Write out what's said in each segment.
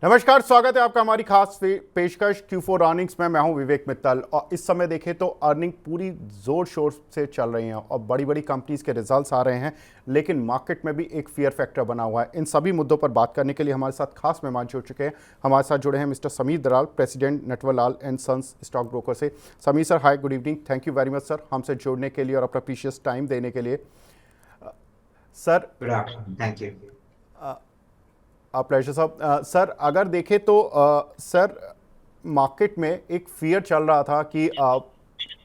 नमस्कार, स्वागत है आपका हमारी खास पेशकश Q4 अर्निंग्स में। मैं हूं विवेक मित्तल और इस समय देखें तो अर्निंग पूरी जोर शोर से चल रही हैं और बड़ी बड़ी कंपनीज के रिजल्ट्स आ रहे हैं, लेकिन मार्केट में भी एक फियर फैक्टर बना हुआ है। इन सभी मुद्दों पर बात करने के लिए हमारे साथ खास मेहमान जुड़ चुके हैं। हमारे साथ जुड़े हैं mister Sameer Dalal, president Natwarlal and sons stock broker से। Sameer sir, hi, good evening. Thank you very much sir हमसे जुड़ने के लिए और अपना प्रीशियस टाइम देने के लिए। Sir, good afternoon, thank you. Pleasure साहब। सर, अगर देखें तो सर, मार्केट में एक फियर चल रहा था कि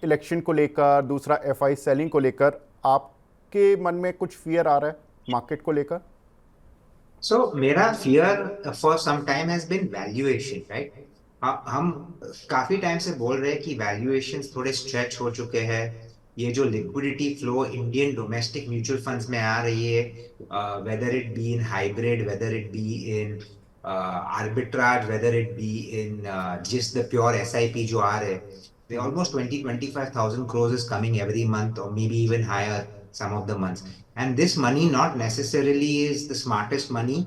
इलेक्शन को लेकर, दूसरा एफआई सेलिंग को लेकर, आपके मन में कुछ फियर आ रहा है मार्केट को लेकर? सो मेरा fear for some time has been valuation, right. हम काफी टाइम से बोल रहे हैं कि वैल्यूएशंस थोड़े स्ट्रेच हो चुके हैं। ये जो liquidity flow Indian domestic mutual funds में आ रही है, whether it be in hybrid, whether it be in arbitrage, whether it be in जिस द प्योर एसआईपी जो आ रहे हैं, they almost 20-25,000 crores is coming every month, or maybe even higher some of the months. And this money not necessarily is the smartest money,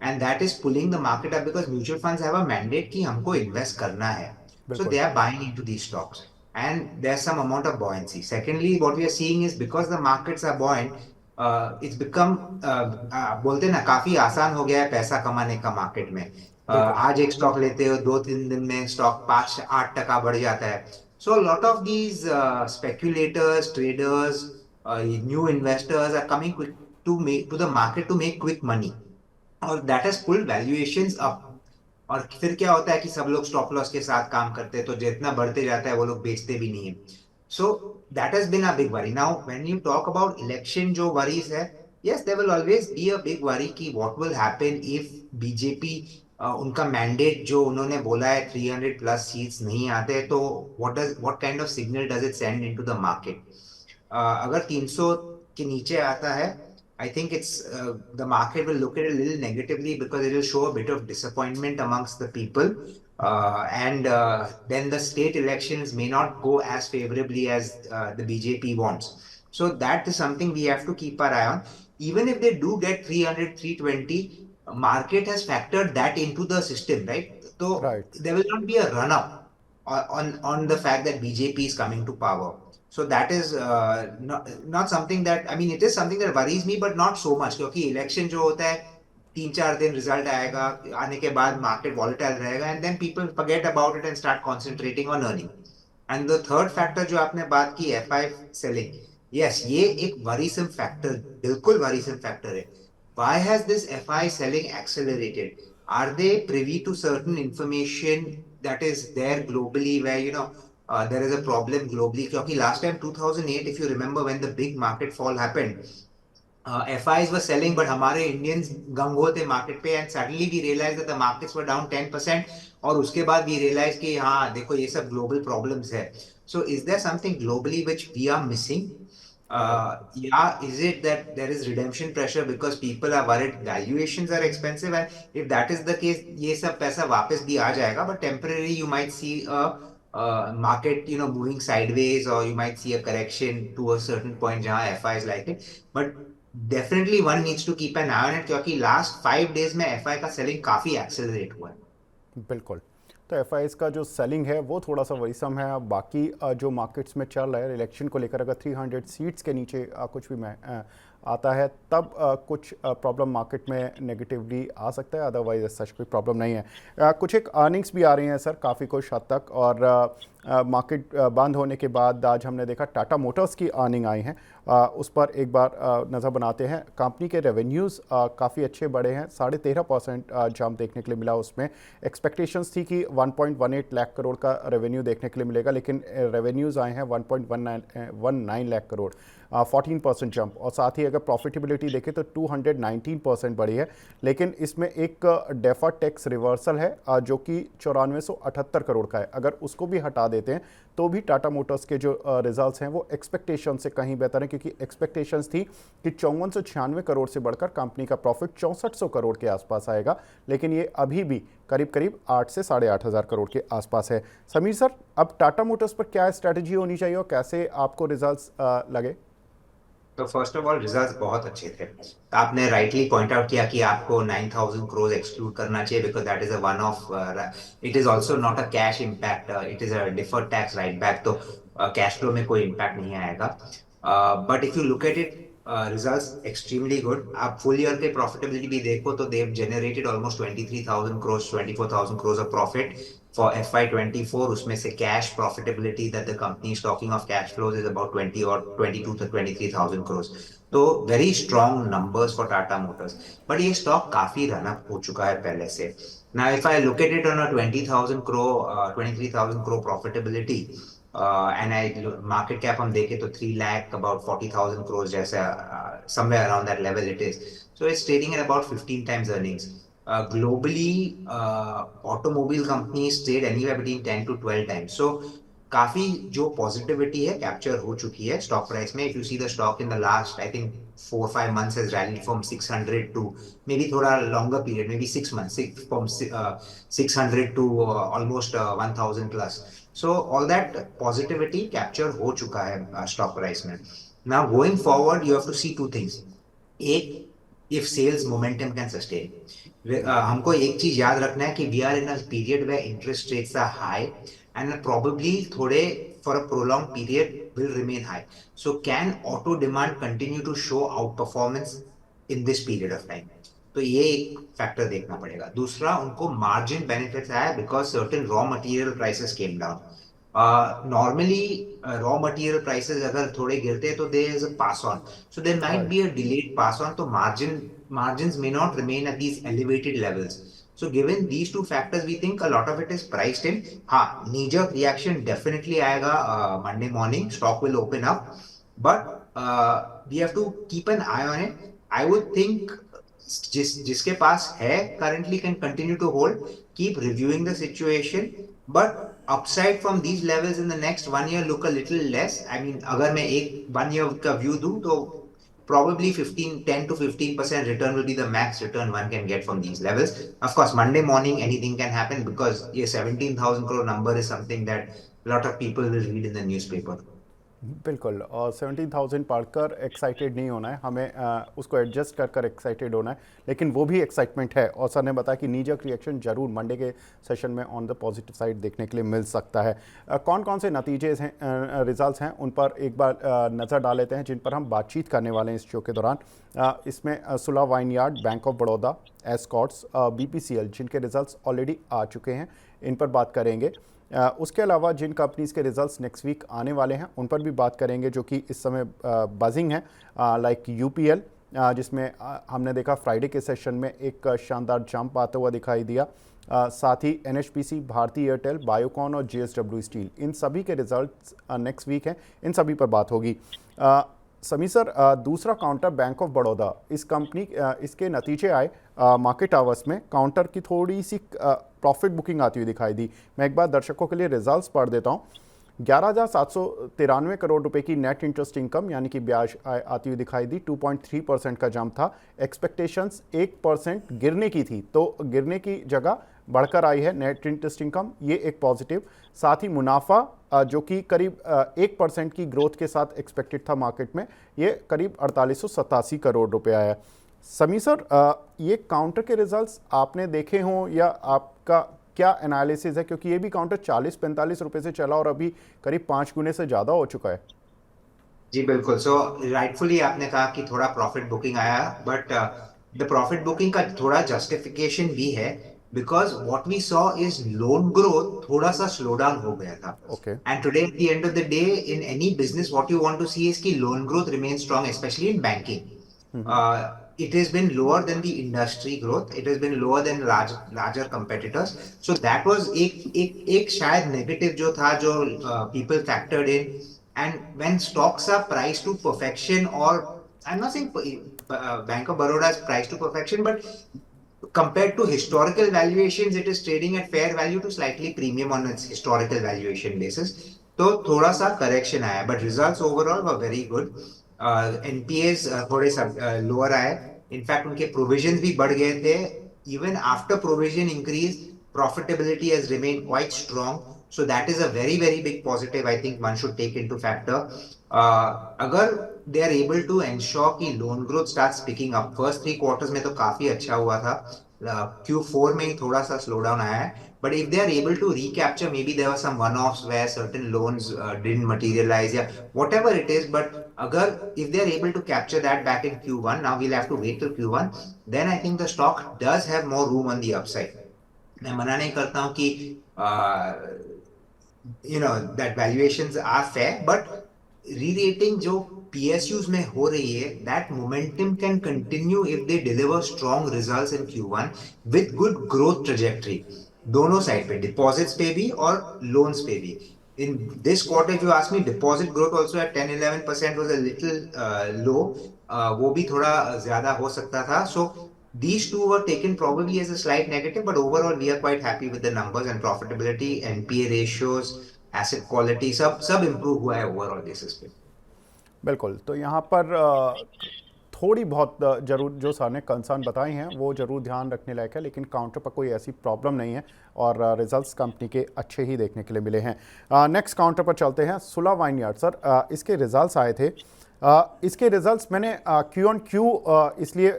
and that is pulling the market up because mutual funds have a mandate कि हमको invest करना है. So बिल्कुल। they are buying into these stocks, and there's some amount of buoyancy. Secondly, what we are seeing is because the markets are buoyant, it's become बोलते ना काफी आसान हो गया है पैसा कमाने का मार्केट में. बिल्कुल। आज एक स्टॉक लेते हो, 2-3 दिन में स्टॉक 5-8% बढ़ जाता है. So a lot of these speculators, traders, new investors are coming quick to the market to make quick money, और that has pulled valuations up. और फिर क्या होता है कि सब लोग स्टॉप लॉस के साथ काम करते हैं, तो जितना बढ़ते जाता है वो लोग बेचते भी नहीं है. So that has been a big worry. Now when you talk about election जो वरीज है, yes there will always be a big worry कि what will happen if BJP उनका मैंडेट जो उन्होंने बोला है 300 प्लस सीट्स नहीं आते, तो what kind of signal does it send into the market. अगर 300 के नीचे आता है, I think it's the market will look at it a little negatively because it will show a bit of disappointment amongst the people, and then the state elections may not go as favorably as the BJP wants. So that is something we have to keep our eye on. Even if they do get 300, 320, market has factored that into the system, right? So right. there will not be a run up on the fact that BJP is coming to power. So that is not something that, I mean, it is something that worries me, but not so much, क्योंकि election जो होता है 3-4 दिन result आएगा, आने के बाद market volatile रहेगा, and then people forget about it and start concentrating on earning. And the third factor जो आपने बात की, एफआई सेलिंग, यस ये एक वरीसम फैक्टर, बिल्कुल वरीसम फैक्टर है. Why has this FI selling accelerated? Are they privy to certain information that is there globally, where there is a problem globally? क्योंकि last time 2008, if you remember, when the big market fall happened, FIs were selling, but हमारे Indians गंगो थे market पे, and suddenly we realized that the markets were down 10%, और उसके बाद we realized कि हाँ देखो ये सब global problems है. So is there something globally which we are missing? Yeah, is it that there is redemption pressure because people are worried valuations are expensive, and if that is the case, ये सब पैसा वापस भी आ जाएगा, but temporarily you might see a market moving sideways, or you might see a correction to a certain point जहाँ FI is like it. But definitely one needs to keep an eye on it, क्योंकि last 5 days में FI का selling काफी accelerate हुआ है. बिल्कुल। तो F का जो सेलिंग है वो थोड़ा सा वरीसम है। अब बाकी जो मार्केट्स में चल रहा है इलेक्शन को लेकर, अगर 300 सीट्स के नीचे कुछ भी आता है तब कुछ प्रॉब्लम मार्केट में नेगेटिवली आ सकता है, अदरवाइज सच कोई प्रॉब्लम नहीं है। कुछ एक अर्निंग्स भी आ रही हैं सर काफ़ी कुछ हद तक, और मार्केट बंद होने के बाद आज हमने देखा टाटा मोटर्स की अर्निंग आई हैं। उस पर एक बार नज़र बनाते हैं। कंपनी के रेवेन्यूज़ काफ़ी अच्छे बढ़े हैं, 13.5% जंप देखने के लिए मिला। उसमें एक्सपेक्टेशंस थी कि 1.18 लाख करोड़ का रेवेन्यू देखने के लिए मिलेगा, लेकिन रेवेन्यूज़ आए हैं 1.19 लाख करोड़, 14% जंप। और साथ ही अगर प्रॉफिटेबिलिटी देखें तो 219% बढ़ी है, लेकिन इसमें एक डेफर्ड टैक्स रिवर्सल है जो कि 9478 करोड़ का है। अगर उसको भी हटा देते हैं तो भी टाटा मोटर्स के जो रिजल्ट्स हैं वो एक्सपेक्टेशन से कहीं बेहतर हैं, क्योंकि एक्सपेक्टेशंस थी कि 5496 करोड़ से बढ़कर कंपनी का प्रॉफिट 6400 करोड़ के आसपास आएगा, लेकिन ये अभी भी करीब करीब 8 से 8500 करोड़ के आसपास है। समीर सर, अब टाटा मोटर्स पर क्या स्ट्रैटेजी होनी चाहिए और कैसे आपको रिजल्ट्स लगे? तो फर्स्ट ऑफ ऑल रिजल्ट्स बहुत अच्छे थे। आपने राइटली पॉइंट आउट किया कि आपको 9,000 क्रोर एक्सक्लूड करना चाहिए because that is a one of, it is also not a cash impact, it is a deferred tax right back, तो कैश फ्लो में कोई इम्पैक्ट नहीं आएगा। But if you look at it, results extremely good. आप full year के profitability भी देखो तो they have generated almost 23,000 crores, 24,000 crores of profit for FY24. उसमें से cash profitability that the company is talking of cash flows is about 20 or 22 to 23,000 crores. तो very strong numbers for Tata Motors. But ये stock काफी run up हो चुका है पहले से। Now if I look at it on a 20,000 crore, 23,000 crore profitability, and I market cap हम देखे तो 3 lakh about 40,000 crores जैसा, somewhere around that level it is. So it's trading at about 15 times earnings. Globally, automobile companies trade anywhere between 10 to 12 times. So काफी जो positivity है capture हो चुकी है स्टॉक प्राइस में। If you see the stock in the last I think 4-5 months has rallied from 600 to maybe थोड़ा longer period, maybe 6 months, from 600 to almost 1,000 plus. So all that positivity capture हो चुका है stock price में। Now going forward you have to see two things. एक, if sales momentum can sustain. हमको एक चीज याद रखना है कि we are in a period where interest rates are high and probably थोड़े for a prolonged period will remain high. So can auto demand continue to show outperformance in this period of time? तो ये एक factor देखना पड़ेगा। दूसरा, उनको margin benefits आया because certain raw material prices came down. Normally raw material prices अगर थोड़े गिरते हैं तो there is a pass on, so there might be a delayed pass on, तो margins may not remain at these elevated levels. So given these two factors, we think a lot of it is priced in. हाँ, knee-jerk reaction definitely आएगा Monday morning, stock will open up, but we have to keep an eye on it. I would think जिसके पास है currently can continue to hold, keep reviewing the situation, but upside from these levels in the next 1 year look a little less. I mean, अगर मैं एक 1 year का view दूं तो probably 10 to 15% return will be the max return one can get from these levels. Of course, Monday morning anything can happen because a 17,000 crore number is something that a lot of people will read in the newspaper. बिल्कुल, और 17,000 पढ़कर excited नहीं होना है हमें, उसको adjust कर कर एक्साइटेड होना है, लेकिन वो भी एक्साइटमेंट है। और सर ने बताया कि नीजक रिएक्शन जरूर मंडे के सेशन में ऑन द पॉजिटिव साइड देखने के लिए मिल सकता है। कौन कौन से नतीजे हैं, रिजल्ट्स हैं, उन पर एक बार नज़र डाल लेते हैं जिन पर हम बातचीत करने वाले हैं इस शो के दौरान। इसमें सुला vineyard, bank of Baroda, Escorts, BPCL जिनके रिजल्ट्स ऑलरेडी आ चुके हैं, इन पर बात करेंगे। उसके अलावा जिन कंपनीज़ के रिजल्ट्स नेक्स्ट वीक आने वाले हैं उन पर भी बात करेंगे जो कि इस समय बजिंग है, लाइक UPL, जिसमें हमने देखा फ्राइडे के सेशन में एक शानदार जंप आता हुआ दिखाई दिया। साथ ही NHPC, भारती एयरटेल, बायोकॉन और JSW स्टील, इन सभी के रिजल्ट्स नेक्स्ट वीक हैं, इन सभी पर बात होगी। समी सर, दूसरा काउंटर बैंक ऑफ बड़ौदा, इस कंपनी इसके नतीजे आए मार्केट आवर्स में, काउंटर की थोड़ी सी प्रॉफिट बुकिंग आती हुई दिखाई दी। मैं एक बार दर्शकों के लिए रिजल्ट्स पढ़ देता हूँ। 11,793 करोड़ रुपए की नेट इंटरेस्ट इनकम यानी कि ब्याज आती हुई दिखाई दी। 2.3% का जंप था। एक्सपेक्टेशंस 1% गिरने की थी, तो गिरने की जगह बढ़कर आई है नेट इंटरेस्ट इनकम, ये एक पॉजिटिव। साथ ही मुनाफा जो कि करीब 1% की ग्रोथ के साथ एक्सपेक्टेड था मार्केट में, ये करीब 4887 करोड़ रुपए आया। समी सर, ये काउंटर के रिजल्ट्स आपने देखे हों या आपका क्या एनालिसिस है, क्योंकि ये भी काउंटर 40-45 रुपए से चला और अभी करीब 5 गुने से ज़्यादा हो चुका है। जी बिल्कुल। सो राइटफुली आपने कहा कि थोड़ा प्रॉफिट बुकिंग आया, बट द प्रॉफिट बुकिंग का थोड़ा जस्टिफिकेशन भी है because what we saw is loan growth थोड़ा सा स्लो डाउन हो गया था। Okay. And today at the end of the day in any business what you want to see is कि loan growth remain strong, specially in banking. It has been lower than the industry growth. It has been lower than larger competitors. So that was एक शायद negative जो था जो people factored in. And when stocks are priced to perfection, or I'm not saying Bank of Baroda is priced to perfection, but compared to historical valuations, it is trading at fair value to slightly premium on its historical valuation basis. तो थोड़ा सा correction आया, but results overall were very good. NPAs थोड़े lower आए, in fact उनके provision भी बढ़ गए थे। Even after provision increase, profitability has remained quite strong. So that is a very very big positive I think one should take into factor. अगर they are able to ensure कि loan growth starts picking up, first 3 quarters में तो काफी अच्छा हुआ था, Q4 में ही थोड़ा सा slowdown आया है, but if they are able to recapture, maybe there were some one-offs where certain loans didn't materialize, yeah, whatever it is, but agar if they are able to capture that back in Q1, now we'll have to wait till Q1, then I think the stock does have more room on the upside. मैं मना नहीं करता हूँ कि that valuations are fair, but re-rating जो PSUs में हो रही है, that momentum can continue if they deliver strong results in Q1 with good growth trajectory. दोनों साइड पे, deposits पे भी और loans पे भी. In this quarter, if you ask me, deposit growth also at 10-11% was a little low. वो भी थोड़ा ज्यादा हो सकता था. So these two were taken probably as a slight negative, but overall we are quite happy with the numbers and profitability, NPA ratios, asset quality, सब improve हुआ है overall basis पे. बिल्कुल, तो यहाँ पर थोड़ी बहुत जरूर जो सर ने कंसर्न बताए हैं वो ज़रूर ध्यान रखने लायक है, लेकिन काउंटर पर कोई ऐसी प्रॉब्लम नहीं है और रिजल्ट्स कंपनी के अच्छे ही देखने के लिए मिले हैं. नेक्स्ट काउंटर पर चलते हैं. सुला वाइनयार्ड सर, इसके रिजल्ट्स आए थे. इसके रिजल्ट्स मैंने क्यू ऑन क्यू इसलिए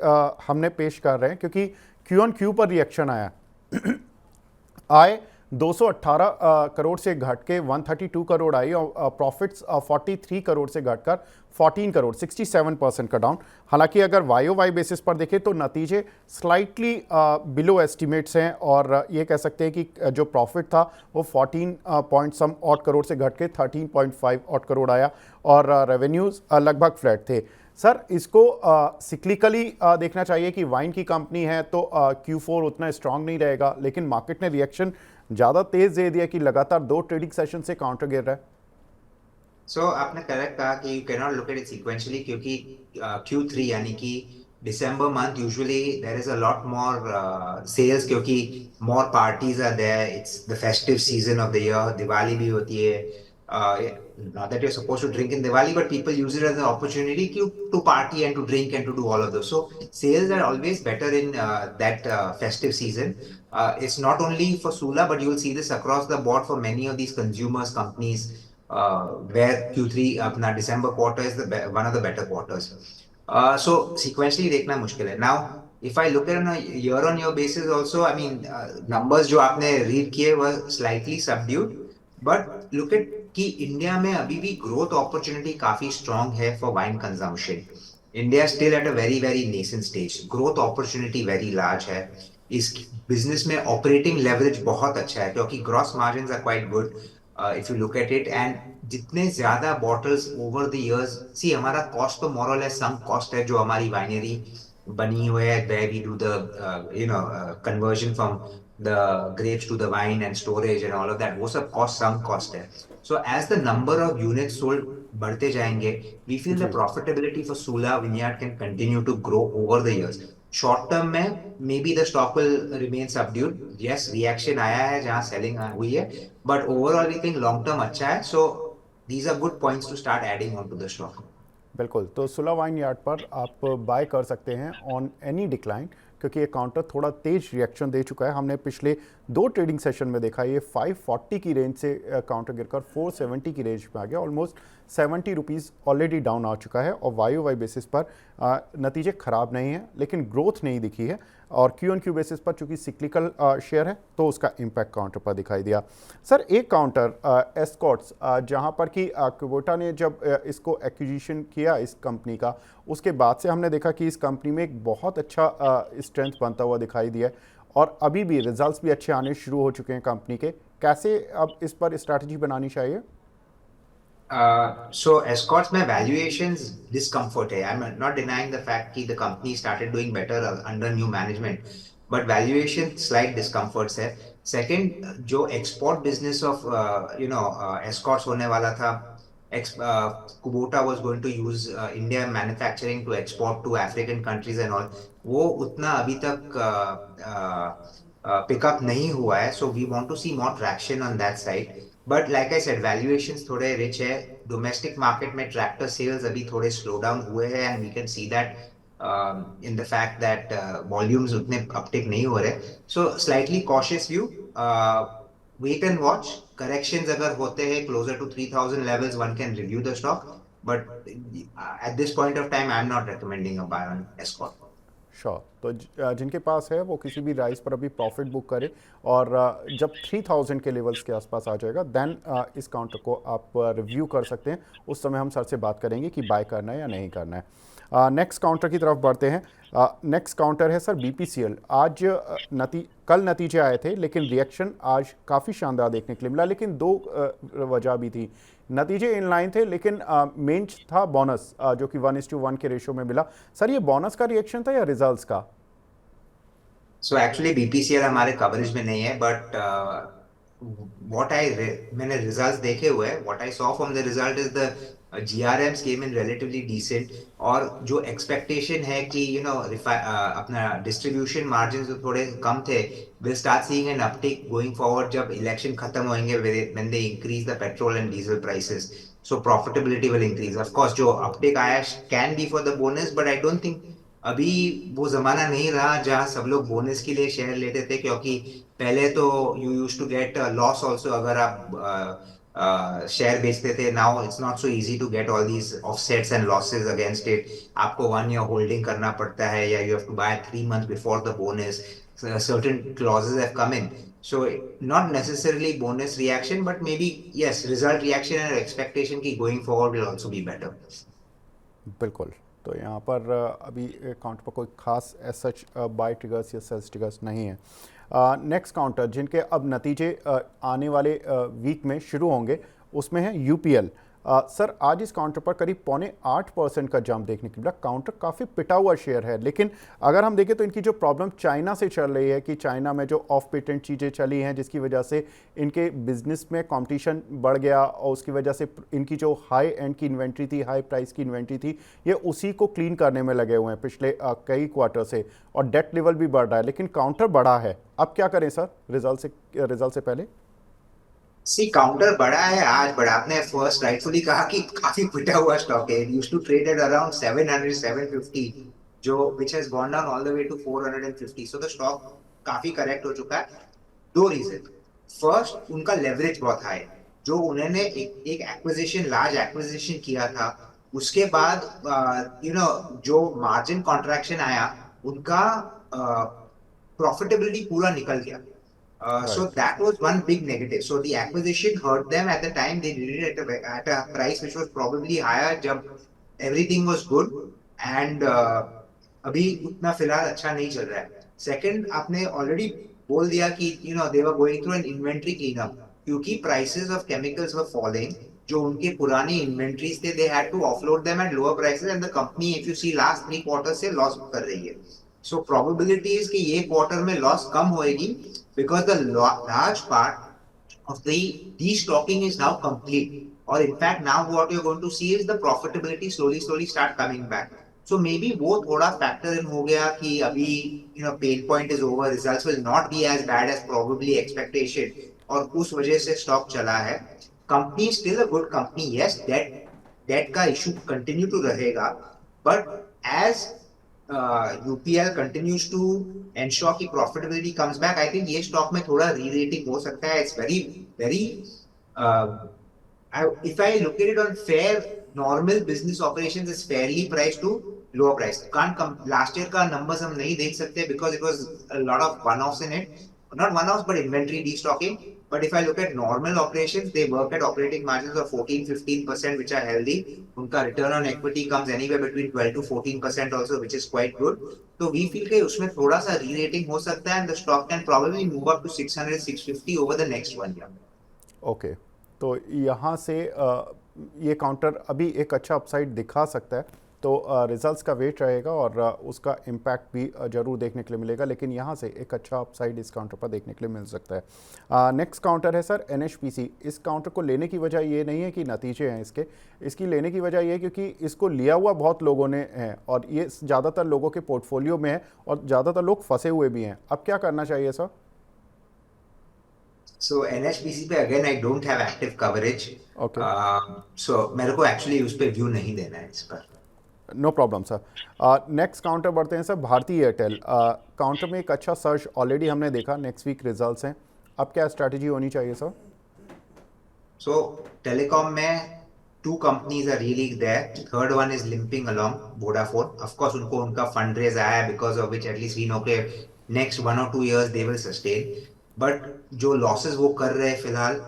हमने पेश कर रहे हैं क्योंकि क्यू ऑन क्यू पर रिएक्शन आया. आए 218 करोड़ से घट के 132 करोड़ आई और प्रॉफिट्स 43 करोड़ से घटकर 14 करोड़, 67% का डाउन. हालांकि अगर वाई ओ वाई बेसिस पर देखें तो नतीजे स्लाइटली बिलो एस्टिमेट्स हैं और ये कह सकते हैं कि जो प्रॉफिट था वो 14 पॉइंट सम ऑड करोड़ से घट के 13.5 ऑड करोड़ आया और रेवेन्यूज़ लगभग फ्लैट थे. सर, इसको सिक्लिकली देखना चाहिए कि वाइन की कंपनी है तो Q4 उतना स्ट्रांग नहीं रहेगा, लेकिन मार्केट ने रिएक्शन ज़्यादा तेज़ दे दिया कि लगातार 2 ट्रेडिंग सेशन से काउंटर गिर रहा है. So आपने करेक्ट कहा कि you cannot look at it sequentially क्योंकि Q3 यानी कि December month usually there is a lot more sales क्योंकि more parties are there. It's the festive season of the year. Diwali भी होती है. Not that you're supposed to drink in Diwali, but people use it as an opportunity to party and to drink and to do all of those. So sales are always better in that festive season. It's not only for Sula, but you will see this across the board for many of these consumers companies. Where Q3 अपना December quarter is one of the better quarters. So sequentially देखना मुश्किल है. Now, if I look at on a year-on-year basis also, I mean numbers जो आपने read किए were slightly subdued, but look at कि India में अभी भी growth opportunity काफी strong है for wine consumption. India is still at a very very nascent stage. Growth opportunity very large है. इस business में operating leverage बहुत अच्छा है क्योंकि gross margins are quite good. If you look at it, and जितने ज्यादा bottles over the years, see हमारा cost तो more or less some cost है जो हमारी winery बनी हुई है, where we do the conversion from the grapes to the wine and storage and all of that, वो सब cost some cost है. So as the number of units sold बढ़ते जाएंगे, we feel the profitability for Sula Vineyard can continue to grow over the years. Short term में maybe the stock will remain subdued. Yes, reaction आया है जहां selling हुई है, but overall we think long term अच्छा है. So these are good points to start adding on to the stock. बिल्कुल, तो सुला वाइन यार्ड पर आप बाय कर सकते हैं ऑन एनी डिक्लाइन क्योंकि ये काउंटर थोड़ा तेज रिएक्शन दे चुका है. हमने पिछले 2 ट्रेडिंग सेशन में देखा ये 540 की रेंज से काउंटर गिरकर 470 की रेंज में आ गया. ऑलमोस्ट 70 रुपीज़ ऑलरेडी डाउन आ चुका है और वाई ओ वाई बेसिस पर नतीजे ख़राब नहीं हैं, लेकिन ग्रोथ नहीं दिखी है और क्यू एन क्यू बेसिस पर चूंकि सिक्लिकल शेयर है तो उसका इम्पैक्ट काउंटर पर दिखाई दिया. सर, एक काउंटर एस्कॉर्ट्स जहां पर कि कुबोटा ने जब इसको एक्विजिशन किया इस कंपनी का, उसके बाद से हमने देखा कि इस कंपनी में एक बहुत अच्छा स्ट्रेंथ बनता हुआ दिखाई दिया है और अभी भी रिजल्ट्स भी अच्छे आने शुरू हो चुके हैं कंपनी के. कैसे अब इस पर स्ट्रैटेजी बनानी चाहिए? So Escorts में valuations discomfort है. I'm not denying the fact कि the company started doing better under new management, but valuation slight discomforts है. Second, जो export business of Escorts होने वाला था, Kubota was going to use India manufacturing to export to African countries and all. वो उतना अभी तक pickup नहीं हुआ है. So we want to see more traction on that side. But like I said, valuations थोड़े rich है. Domestic market में tractor sales अभी थोड़े slow down हुए हैं and we can see that in the fact that volumes उतने uptick नहीं हो रहे. So slightly cautious view. Wait and watch. corrections अगर होते हैं closer to 3000 levels, one can review the stock. But at this point of time, I'm not recommending a buy on Escort. Sure. तो जिनके पास है वो किसी भी राइस पर अभी प्रॉफिट बुक करे, और जब 3000 के लेवल्स के आसपास आ जाएगा देन इस काउंटर को आप रिव्यू कर सकते हैं। उस समय हम सर से बात करेंगे कि बाय करना है या नहीं करना है। नेक्स्ट काउंटर की तरफ बढ़ते हैं। नेक्स्ट काउंटर है सर बीपीसीएल। आज कल नतीजे आए थे लेकिन रिएक्शन आज काफ़ी शानदार देखने के लिए मिला, लेकिन दो वजह भी थी। नतीजे इनलाइन थे लेकिन मेन था बोनस, जो कि 1:1 के रेशो में मिला। सर ये बोनस का रिएक्शन था या रिजल्ट्स का? So actually BPCL हमारे कवरेज में नहीं है, but मैंने रिजल्ट्स देखे हुए हैं. What I saw from the result is the GRMs came in relatively decent, और जो एक्सपेक्टेशन है कि अपना डिस्ट्रीब्यूशन मार्जिन जो थोड़े कम थे, we'll start seeing an uptick going forward जब इलेक्शन खत्म होंगे, when they increase the petrol and diesel prices. So profitability will increase. Of course जो uptick आया can be for the bonus, but I don't think अभी वो जमाना नहीं रहा जहां सब लोग बोनस के लिए शेयर लेते थे, क्योंकि पहले तो you used to get loss also अगर आप शेयर बेचते थे. Now it's not so easy to get all these offsets and losses against it. आपको 1 year होल्डिंग करना पड़ता है, या you have to buy 3 months before the bonus. Certain clauses have come in, so not necessarily bonus reaction, but maybe yes, result reaction and expectation की going forward will also be better. बिल्कुल। तो यहाँ पर अभी counter पर कोई खास as such bye triggers या सेल्स ट्रिगर्स नहीं है। नेक्स्ट काउंटर जिनके अब नतीजे आने वाले वीक में शुरू होंगे उसमें है यूपीएल। सर आज इस काउंटर पर करीब 7.25% का जंप देखने को मिला। काउंटर काफ़ी पिटा हुआ शेयर है, लेकिन अगर हम देखें तो इनकी जो प्रॉब्लम चाइना से चल रही है कि चाइना में जो ऑफ पेटेंट चीज़ें चली हैं जिसकी वजह से इनके बिजनेस में कंपटीशन बढ़ गया, और उसकी वजह से इनकी जो हाई एंड की इन्वेंट्री थी, हाई प्राइस की इन्वेंट्री थी, ये उसी को क्लीन करने में लगे हुए हैं पिछले कई क्वार्टर से, और डेट लेवल भी बढ़ रहा है, लेकिन काउंटर बढ़ा है। अब क्या करें सर रिजल्ट से पहले? सी काउंटर बड़ा है आज, बट आपने फर्स्ट राइटफुली कहा कि काफी पिटा हुआ स्टॉक है. Used to trade at around 700 750, जो which has gone down all the way to 450. So the stock काफी करेक्ट हो चुका है. दो रीजन. फर्स्ट, उनका लेवरेज बहुत हाई है. जो उन्होंने एक एक्विजिशन, लार्ज एक्विजिशन किया था, उसके बाद जो मार्जिन कॉन्ट्रैक्शन आया, उनका प्रॉफिटेबिलिटी पूरा निकल गया. So right. that was one big negative. So the acquisition hurt them at the time. They did it at a price which was probably higher जब everything was good, and अभी उतना फिलहाल अच्छा नहीं चल रहा है. Second, आपने already बोल दिया कि they were going through an inventory cleanup, क्योंकि prices of chemicals were falling. जो उनके पुराने inventories थे, they had to offload them at lower prices, and the company, if you see last 3 quarters से loss कर रही है. So probability is कि ये quarter में loss कम होएगी, because the large part of the destocking is now complete, or in fact now what you're going to see is the profitability slowly start coming back. So maybe वो थोड़ा factor in हो गया कि अभी pain point is over, results will not be as bad as probably expectation, और उस वजह से stock चला है. Company is still a good company. Yes, debt का issue continue to रहेगा, but as UPL continues to ensure कि profitability comes back, I think ये stock में थोड़ा re-rating हो सकता है. It's very if I look at it on fair normal business operations, it's fairly priced to lower price. Can't come last year का numbers हम नहीं देख सकते because it was a lot of one-offs in it. Not one-offs, but inventory destocking. But if I look at normal operations, they work at operating margins of 14-15%, which are healthy. उनका return on equity comes anywhere between 12 to 14% also, which is quite good. So we feel कि उसमें थोड़ा सा re-rating हो सकता है, and the stock can probably move up to 600-650 over the next 1 year. Okay. तो यहाँ से ये काउंटर अभी एक अच्छा अपसाइड दिखा सकता है, तो रिजल्ट्स का वेट रहेगा और उसका इम्पैक्ट भी ज़रूर देखने के लिए मिलेगा, लेकिन यहाँ से एक अच्छा अपसाइड इस काउंटर पर देखने के लिए मिल सकता है। नेक्स्ट काउंटर है सर NHPC। इस काउंटर को लेने की वजह ये नहीं है कि नतीजे हैं इसकी लेने की वजह ये है क्योंकि इसको लिया हुआ बहुत लोगों ने है, और ये ज़्यादातर लोगों के पोर्टफोलियो में है, और ज़्यादातर लोग फंसे हुए भी हैं। अब क्या करना चाहिए सर? So NHPC पे again I don't have active coverage. Okay, So मेरे को actually उस पे व्यू नहीं देना है इस पर. No problem sir. Next counter बढ़ते हैं सर भारती एयरटेल। काउंटर में एक अच्छा सर्च ऑलरेडी हमने देखा, नेक्स्ट वीक रिजल्ट्स हैं। अब क्या स्ट्रैटेजी होनी चाहिए सर? So telecom में two companies are really there. Third one is limping along, Vodafone. Of course, उनको उनका fundraise आया है, because of which at least we know कि next 1 or 2 years they will sustain. But जो losses वो कर रहे हैं फिलहाल,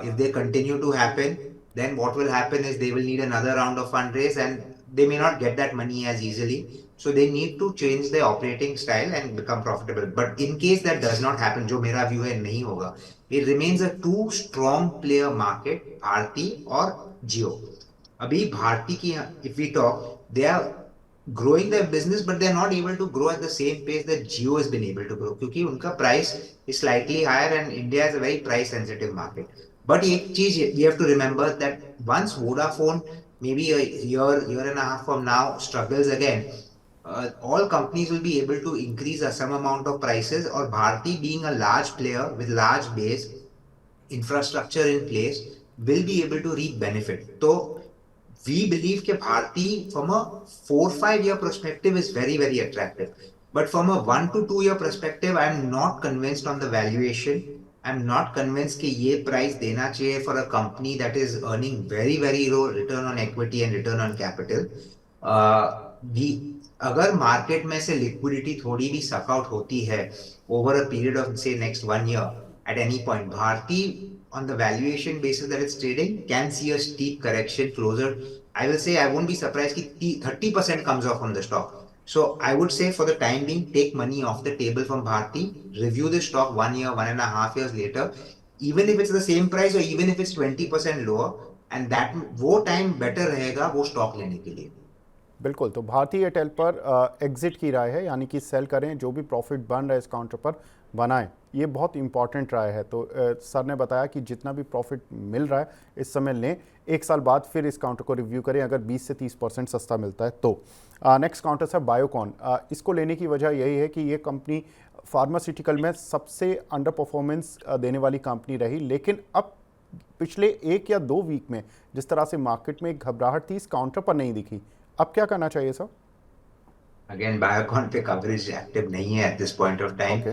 if they continue to happen, then what will happen is they will need another round of fundraise, and they may not get that money as easily. So they need to change their operating style and become profitable. But in case that does not happen, जो मेरा view है नहीं होगा, it remains a two strong player market, Bharti और Jio. अभी भारती की, if we talk, they are growing their business, but they are not able to grow at the same pace that Jio has been able to grow, क्योंकि उनका price is slightly higher and India is a very price sensitive market. But एक चीज we have to remember that once Vodafone, maybe a year and a half from now, struggles again, all companies will be able to increase some amount of prices, or Bharti being a large player with large base, infrastructure in place, will be able to reap benefit. So we believe that Bharti from a 4-5 year perspective is very, very attractive. But from a 1 to 2 year perspective, I'm not convinced on the valuation. I'm not convinced that ये price देना चाहिए for a company that is earning very, very low return on equity and return on capital. अगर market में से liquidity थोड़ी भी suck out होती है ओवर अ पीरियड ऑफ से next 1 year at any point, Bharti on the valuation basis that it's trading can see a steep correction closer. I will say I won't be surprised if 30% comes off from the stock. So I would say for the time being, take money off the table from Bharti, review the stock 1 year, 1.5 years later, even if it's the same price or even if it's 20% lower, and that वो time better रहेगा वो stock लेने के लिए. बिल्कुल, तो भारतीय Airtel पर एग्जिट की राय है, यानी कि सेल करें, जो भी प्रॉफिट बन रहा है इस काउंटर पर बनाएं, ये बहुत इंपॉर्टेंट राय है। तो सर ने बताया कि जितना भी प्रॉफिट मिल रहा है इस समय लें, 1 साल बाद फिर इस काउंटर को रिव्यू करें अगर 20 से 30% सस्ता मिलता है तो। नेक्स्ट काउंटर सर बायोकॉन, इसको लेने की वजह यही है कि ये कंपनी फार्मास्यूटिकल में सबसे अंडर परफॉर्मेंस देने वाली कंपनी रही, लेकिन अब पिछले 1 या 2 वीक में जिस तरह से मार्केट में एक घबराहट थी, इस काउंटर पर नहीं दिखी। अब क्या करना चाहिए सर? Again, Biocon पे coverage active नहीं है at this point of time. Okay,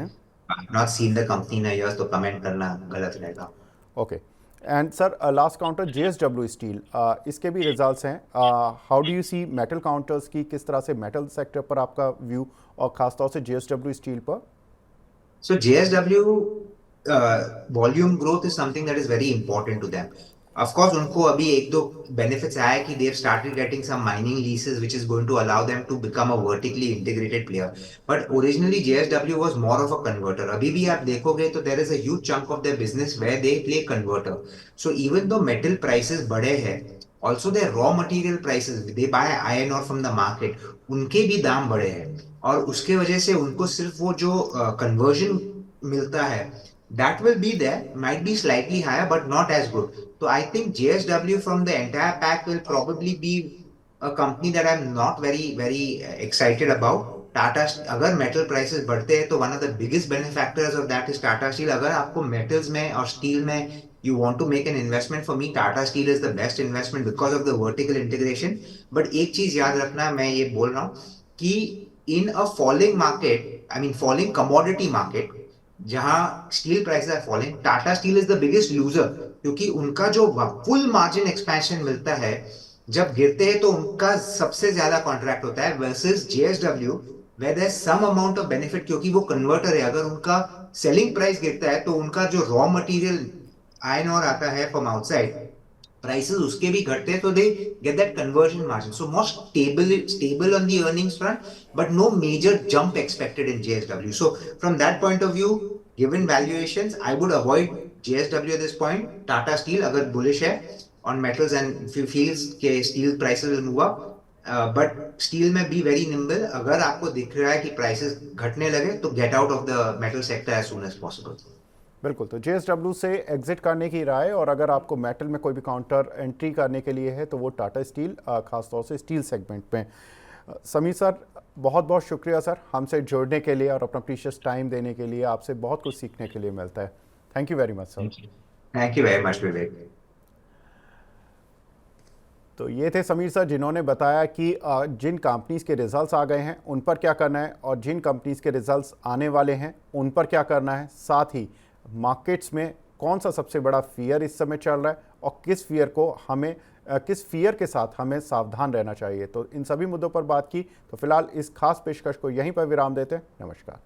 I've not seen the company in a year, तो comment करना गलत रहेगा. Okay. And sir last counter JSW steel, इसके भी रिजल्ट्स हैं। How do you see metal counters की, किस तरह से मेटल सेक्टर पर आपका व्यू, और खासतौर से JSW स्टील पर? So JSW volume growth is something that is very important to them. Of course, उनको अभी एक दो benefits आया कि they've started getting some mining leases, which is going to allow them to become a vertically integrated player. But originally JSW was more of a converter. अभी भी आप देखोगे तो there is a huge chunk of their business where they play converter. So even though metal prices बढ़े हैं, also their raw material prices, they buy iron ore from the market, उनके भी दाम बढ़े हैं, और उसके वजह से उनको सिर्फ वो जो conversion मिलता है, that will be there, might be slightly higher but not as good. So I think JSW from the entire pack will probably be a company that I'm not very excited about. Tata, अगर metal prices बढ़ते हैं तो one of the biggest benefactors of that is Tata Steel. अगर आपको metals में और steel में you want to make an investment, for me Tata Steel is the best investment because of the vertical integration. But एक चीज याद रखना, मैं ये बोल रहा हूँ कि in a falling market, I mean falling commodity market, जहां steel prices are falling, Tata Steel is the biggest loser, क्योंकि उनका जो फुल मार्जिन एक्सपेंशन मिलता है जब गिरते हैं तो उनका सबसे ज्यादा कॉन्ट्रैक्ट होता है, versus JSW where there some amount of benefit, क्योंकि वो कन्वर्टर है। अगर उनका सेलिंग प्राइस गिरता है तो उनका जो रॉ मटेरियल आयरन और आता है फ्रॉम आउटसाइड, prices उसके भी घटते हैं, तो they get that conversion margin. So more stable on the earnings front, but no major jump expected in JSW. So from that point of view, given valuations, I would avoid JSW at this point. Tata Steel अगर bullish है on metals and if you feels कि steel prices will move up, but steel में be very nimble. अगर आपको दिख रहा है कि prices घटने लगे तो get out of the metal sector as soon as possible. बिल्कुल, तो JSW से एग्जिट करने की राय, और अगर आपको मेटल में कोई भी काउंटर एंट्री करने के लिए है तो वो टाटा स्टील, खासतौर से स्टील सेगमेंट में। समीर सर, बहुत बहुत शुक्रिया सर हमसे जुड़ने के लिए और अपना प्रीशियस टाइम देने के लिए। आपसे बहुत कुछ सीखने के लिए मिलता है। Thank you very much sir. Thank you very much, Vivek. तो ये थे समीर सर, जिन्होंने बताया कि जिन कंपनीज़ के रिजल्ट्स आ गए हैं उन पर क्या करना है, और जिन कंपनीज़ के रिजल्ट्स आने वाले हैं उन पर क्या करना है, साथ ही मार्केट्स में कौन सा सबसे बड़ा फियर इस समय चल रहा है और किस फियर को हमें किस फियर के साथ हमें सावधान रहना चाहिए। तो इन सभी मुद्दों पर बात की। तो फिलहाल इस खास पेशकश को यहीं पर विराम देते हैं। नमस्कार।